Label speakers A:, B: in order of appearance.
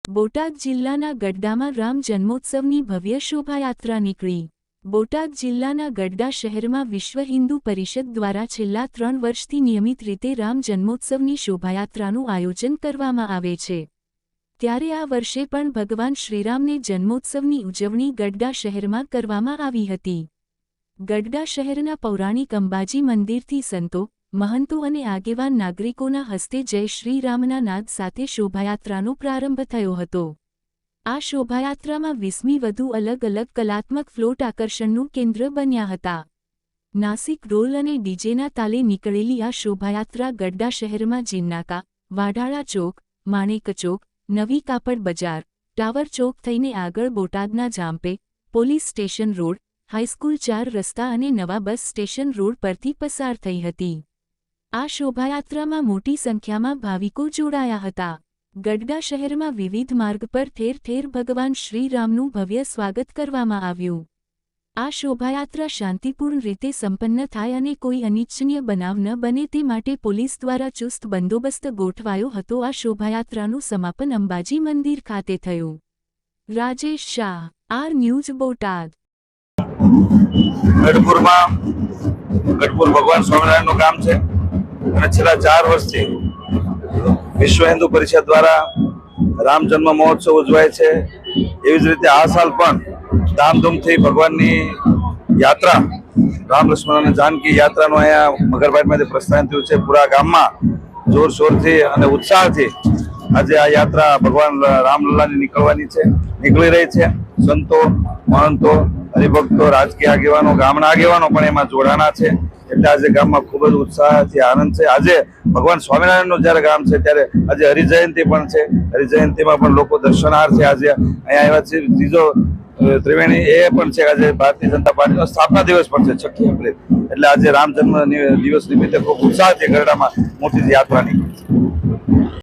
A: બોટાદ જિલ્લાના ગઢડામાં રામ જન્મોત્સવની ભવ્ય શોભાયાત્રા નીકળી। બોટાદ જિલ્લાના ગઢડા શહેરમાં વિશ્વ હિન્દુ પરિષદ દ્વારા છેલ્લા 3 વર્ષથી નિયમિત રીતે રામ જન્મોત્સવની શોભાયાત્રાનું આયોજન કરવામાં આવે છે। ત્યારે આ વર્ષે પણ ભગવાન શ્રીરામને જન્મોત્સવની ઉજવણી ગઢડા શહેરમાં કરવામાં આવી હતી। ગઢડા શહેરના પૌરાણિક અંબાજી મંદિરથી સંતો, મહંતો અને આગેવાન નાગરિકોના હસ્તે જય શ્રી રામના નાદ સાથે શોભાયાત્રાનો પ્રારંભ થયો હતો। આ શોભાયાત્રામાં 20મી વધુ અલગ અલગ કલાત્મક ફ્લોટ આકર્ષણનું કેન્દ્ર બન્યા હતા। નાસિક ઢોલ અને ડીજેના તાલે નીકળેલી આ શોભાયાત્રા ગઢડા શહેરમાં જીન્નાકા, વાઢાળા ચોક, માણેક ચોક, નવી કાપડ બજાર, ટાવર ચોક થઈને આગળ બોટાદના જામપે, પોલીસ સ્ટેશન રોડ, હાઈસ્કૂલ 4 રસ્તા અને નવા બસ સ્ટેશન રોડ પરથી પસાર થઈ હતી। આ શોભાયાત્રામાં મોટી સંખ્યામાં ભાવિકો જોડાયા હતા। ગઢડા શહેરમાં વિવિધ માર્ગ પર ઠેર ઠેર ભગવાન શ્રી રામનું ભવ્ય સ્વાગત કરવામાં આવ્યું। આ શોભાયાત્રા શાંતિપૂર્ણ રીતે સંપન્ન થાય અને કોઈ અનિચ્છનીય બનાવ ન બને તે માટે પોલીસ દ્વારા ચુસ્ત બંદોબસ્ત ગોઠવાયો હતો। આ શોભાયાત્રાનું સમાપન અંબાજી મંદિર ખાતે થયું। Rajesh Shah, R News, Botad.
B: ગઢપુર ભગવાન સ્વામિનારાયણનું ગામ છે અને છેલ્લા 4 વર્ષથી વિશ્વ હિન્દુ પરિષદ દ્વારા રામ જન્મ મહોત્સવ ઉજવાય છે। એવી જ રીતે આ સાલ પણ ધામધૂમથી ભગવાનની યાત્રા રામ લક્ષ્મણ અને જાનકી યાત્રાનું અહીંયા મગરભાટમાંથી પ્રસ્થાન થયું છે। પૂરા ગામમાં જોરશોરથી અને ઉત્સાહથી આજે આ યાત્રા ભગવાન રામલલ્લાની નીકળી રહી છે। સંતો, મહંતો, હરિભક્તો, રાજકીય આગેવાનો, ગામના આગેવાનો પણ એમાં જોડાણા છે। એટલે આજે ગામમાં ખૂબ જ ઉત્સાહથી આનંદ છે। આજે ભગવાન સ્વામિનારાયણનું જ્યારે ગામ છે ત્યારે આજે હરિજયંતિ પણ છે। હરિજયંતિમાં પણ લોકો દર્શનાર્થે આજે અહીંયા આવ્યા છે। ત્રીજો ત્રિવેણી એ પણ છે। આજે ભારતીય જનતા પાર્ટીનો સ્થાપના દિવસ પણ છે, 6 એપ્રિલ। એટલે આજે રામ જન્મ દિવસ નિમિત્તે ખૂબ ઉત્સાહથી ગઢડામાં મોટી યાત્રા નીકળી છે।